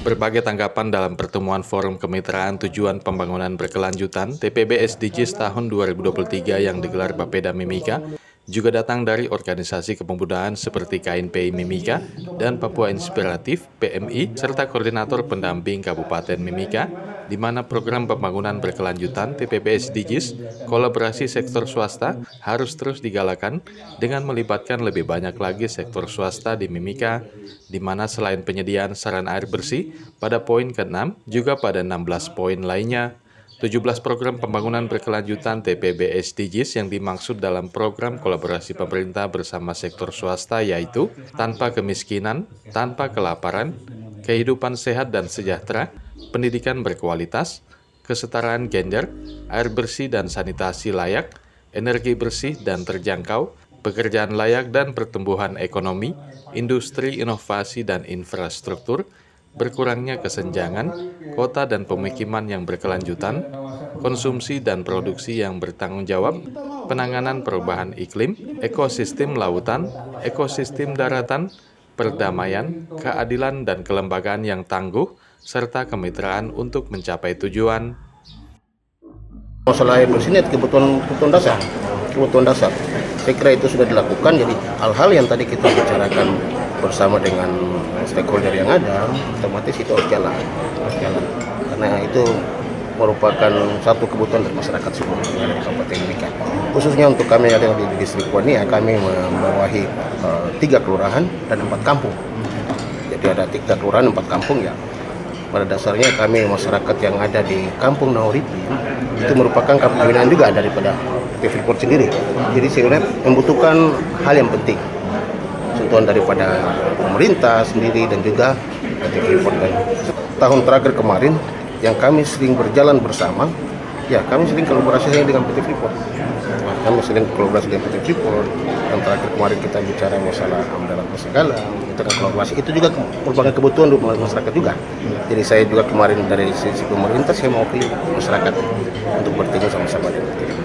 Berbagai tanggapan dalam pertemuan Forum Kemitraan Tujuan Pembangunan Berkelanjutan TPB SDGs tahun 2023 yang digelar Bapeda Mimika juga datang dari organisasi kepemudaan seperti KNPI Mimika dan Papua Inspiratif PMI serta koordinator pendamping Kabupaten Mimika, di mana program pembangunan berkelanjutan TPB SDGs kolaborasi sektor swasta harus terus digalakan dengan melibatkan lebih banyak lagi sektor swasta di Mimika, di mana selain penyediaan saran air bersih, pada poin ke-6 juga pada 16 poin lainnya, 17 program pembangunan berkelanjutan TPB SDGs yang dimaksud dalam program kolaborasi pemerintah bersama sektor swasta yaitu tanpa kemiskinan, tanpa kelaparan, kehidupan sehat dan sejahtera, pendidikan berkualitas, kesetaraan gender, air bersih dan sanitasi layak, energi bersih dan terjangkau, pekerjaan layak dan pertumbuhan ekonomi, industri, inovasi dan infrastruktur, berkurangnya kesenjangan, kota dan pemukiman yang berkelanjutan, konsumsi dan produksi yang bertanggung jawab, penanganan perubahan iklim, ekosistem lautan, ekosistem daratan, perdamaian, keadilan dan kelembagaan yang tangguh, serta kemitraan untuk mencapai tujuan. Masalah air bersih ini kebutuhan dasar. Saya kira itu sudah dilakukan, jadi hal-hal yang tadi kita bicarakan bersama dengan stakeholder yang ada, otomatis itu harus jalan. Karena itu merupakan satu kebutuhan dari masyarakat semua yang ada di Kabupaten Mimika. Khususnya untuk kami yang ada di distrik Wania, kami membawahi 3 kelurahan dan 4 kampung. Jadi ada 3 kelurahan, 4 kampung ya. Pada dasarnya kami masyarakat yang ada di Kampung Nauripi itu merupakan kampung binaan juga daripada PT Freeport sendiri. Jadi saya membutuhkan hal yang penting, sentuhan daripada pemerintah sendiri dan juga PT Freeport. Tahun terakhir kemarin yang kami sering berjalan bersama, ya kami sering kolaborasi dengan PT Freeport. Kami sering kolaborasi dengan PT Freeport. Yang terakhir kemarin kita bicara masalah amdalat segala, itu kan kolaborasi. Itu juga merupakan kebutuhan untuk masyarakat juga. Jadi saya juga kemarin dari sisi pemerintah saya mau pilih masyarakat untuk bertemu sama-sama.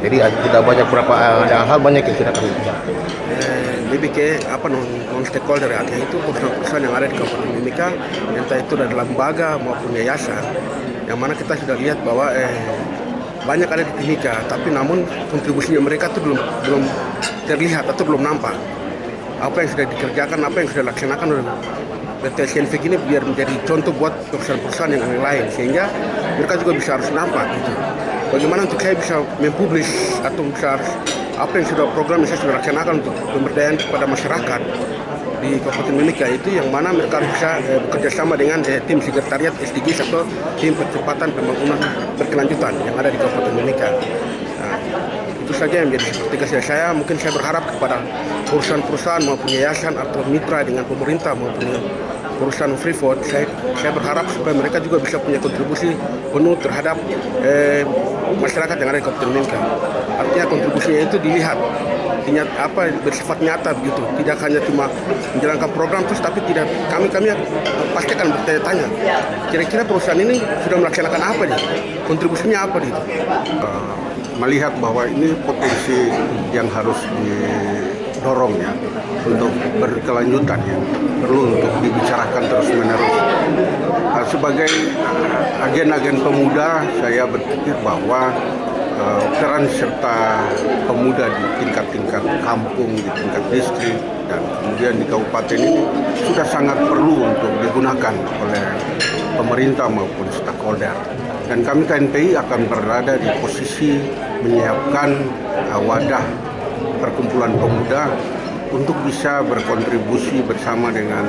Jadi tidak banyak ada hal banyak yang tidak kami bicarakan. Lebih ke non stakeholder itu perusahaan yang ada di Kabupaten Mimika, entah itu dari lembaga maupun yayasan, yang mana kita sudah lihat bahwa banyak ada di Mimika, tapi namun kontribusinya mereka itu belum terlihat atau belum nampak. Apa yang sudah dikerjakan, apa yang sudah dilaksanakan oleh PT SNVG ini biar menjadi contoh buat perusahaan-perusahaan yang lain, sehingga mereka juga bisa harus nampak gitu. Bagaimana untuk saya bisa mempublish atau bisa harus apa yang program yang saya sudah laksanakan untuk pemberdayaan kepada masyarakat di Kabupaten Mimika itu, yang mana mereka harus bisa bekerja sama dengan tim sekretariat SDGs atau tim percepatan pembangunan berkelanjutan yang ada di Kabupaten Mimika. Nah, itu saja yang menjadi tugas saya. Mungkin saya berharap kepada perusahaan-perusahaan maupun yayasan atau mitra dengan pemerintah maupun perusahaan Freeport, saya berharap supaya mereka juga bisa punya kontribusi penuh terhadap masyarakat yang ada di Kabupaten Mimika. Artinya kontribusinya itu dilihat bersifat nyata begitu, tidak hanya cuma menjalankan program terus, tapi tidak kami pasti akan bertanya-tanya kira-kira perusahaan ini sudah melaksanakan apa nih, kontribusinya apa gitu. Melihat bahwa ini potensi yang harus didorong ya untuk berkelanjutan, ya perlu untuk dibicarakan terus-menerus. Sebagai agen-agen pemuda, saya berpikir bahwa peran serta pemuda di tingkat-tingkat kampung, di tingkat distrik, dan kemudian di kabupaten ini sudah sangat perlu untuk digunakan oleh pemerintah maupun stakeholder. Dan kami KNPI akan berada di posisi menyiapkan wadah perkumpulan pemuda untuk bisa berkontribusi bersama dengan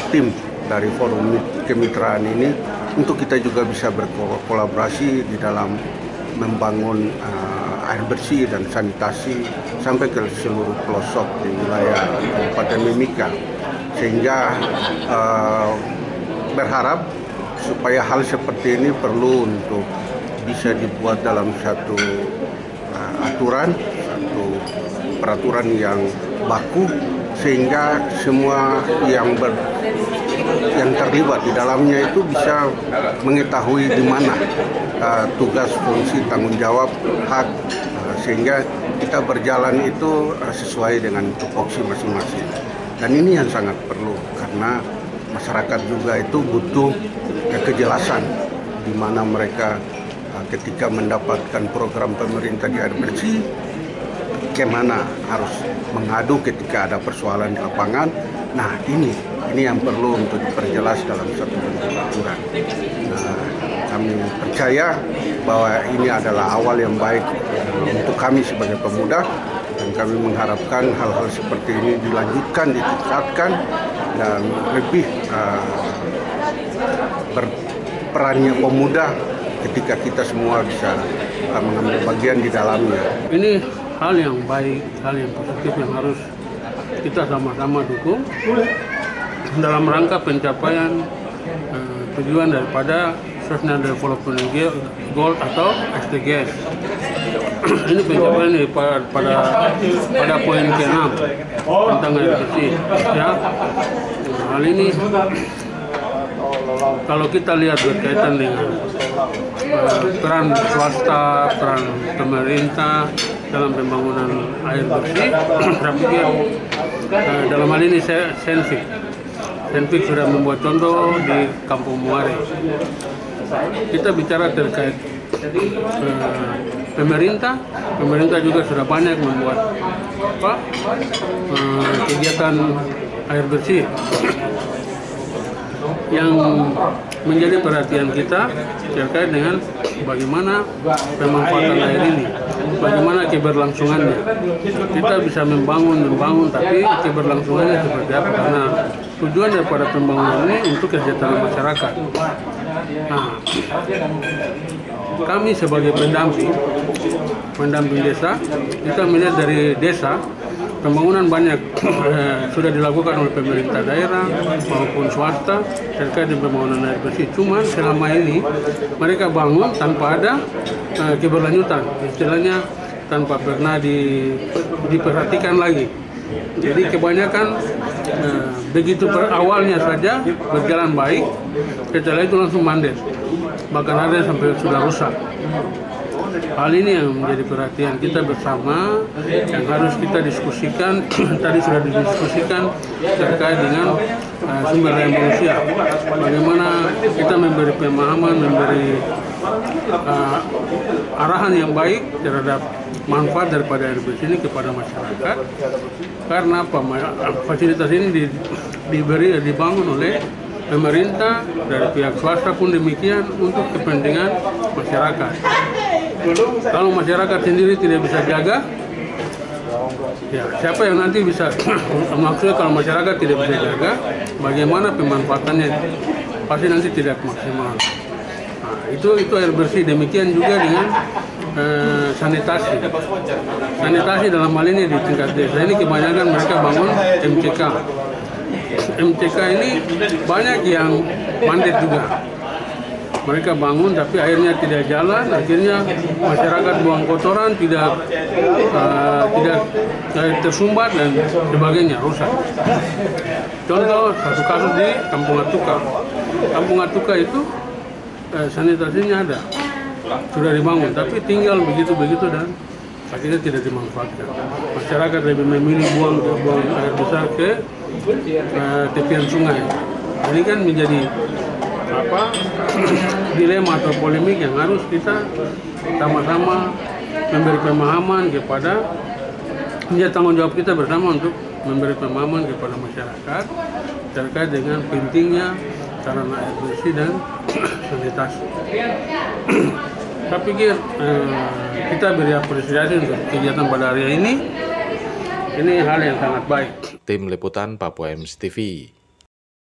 tim dari forum kemitraan ini, untuk kita juga bisa berkolaborasi di dalam membangun air bersih dan sanitasi sampai ke seluruh pelosok di wilayah Kabupaten Mimika, sehingga berharap supaya hal seperti ini perlu untuk bisa dibuat dalam satu aturan, satu peraturan yang baku, sehingga semua yang terlibat di dalamnya itu bisa mengetahui di mana tugas, fungsi, tanggung jawab, hak, sehingga kita berjalan itu sesuai dengan tupoksi masing-masing. Dan ini yang sangat perlu, karena masyarakat juga itu butuh kejelasan di mana mereka ketika mendapatkan program pemerintah di air bersih, kemana harus mengadu ketika ada persoalan di lapangan. Nah, ini yang perlu untuk diperjelas dalam satu peraturan. Kami percaya bahwa ini adalah awal yang baik untuk kami sebagai pemuda, dan kami mengharapkan hal-hal seperti ini dilanjutkan, ditingkatkan, dan lebih berperannya pemuda ketika kita semua bisa mengambil bagian di dalamnya. Ini hal yang baik, hal yang positif yang harus kita sama-sama dukung dalam rangka pencapaian tujuan daripada Sustainable Development Goal atau SDGs. Ini pencapaian pada poin ke-6 tentang air bersih. Ya, hal ini kalau kita lihat berkaitan dengan peran swasta, peran pemerintah dalam pembangunan air bersih, saya pikir dalam hal ini Senfik sudah membuat contoh di Kampung Muare. Kita bicara terkait pemerintah juga sudah banyak membuat kegiatan air bersih yang menjadi perhatian kita terkait dengan bagaimana pemanfaatan air ini, bagaimana keberlangsungannya. Kita bisa membangun, tapi keberlangsungannya seperti apa? Karena tujuan daripada pembangunan ini untuk kesejahteraan masyarakat. Nah, kami sebagai pendamping desa, kita melihat dari desa pembangunan banyak sudah dilakukan oleh pemerintah daerah maupun swasta terkait dengan pembangunan air bersih. Cuman selama ini mereka bangun tanpa ada keberlanjutan, istilahnya tanpa pernah diperhatikan lagi. Jadi kebanyakan begitu awalnya saja berjalan baik, setelah itu langsung mandet, bahkan ada yang sampai sudah rusak. Hal ini yang menjadi perhatian kita bersama, yang harus kita diskusikan. Tadi sudah didiskusikan terkait dengan sumber daya manusia. Bagaimana kita memberi pemahaman, memberi arahan yang baik terhadap manfaat daripada air bersih ini kepada masyarakat. Karena fasilitas ini dibangun oleh pemerintah, dari pihak swasta pun demikian, untuk kepentingan masyarakat. Kalau masyarakat sendiri tidak bisa jaga, ya siapa yang nanti bisa? Maksudnya kalau masyarakat tidak bisa jaga, bagaimana pemanfaatannya? Pasti nanti tidak maksimal. Nah, itu air bersih. Demikian juga dengan sanitasi. Sanitasi dalam hal ini di tingkat desa ini kebanyakan mereka bangun MCK. MCK ini banyak yang mandet juga. Mereka bangun tapi airnya tidak jalan, akhirnya masyarakat buang kotoran, tidak tersumbat dan sebagainya, rusak. Contoh satu kasus di Kampung Atuka. Kampung Atuka itu sanitasinya ada, sudah dibangun, tapi tinggal begitu dan akhirnya tidak dimanfaatkan. Masyarakat lebih memilih buang air besar ke tepian sungai. Ini kan menjadi dilema atau polemik yang harus kita sama-sama memberi pemahaman kepada, menjadi tanggung jawab kita bersama untuk memberi pemahaman kepada masyarakat terkait dengan pentingnya sarana air bersih dan sanitasi. Saya pikir kita beri apresiasi untuk kegiatan pada hari ini hal yang sangat baik. Tim Liputan Papua MC TV.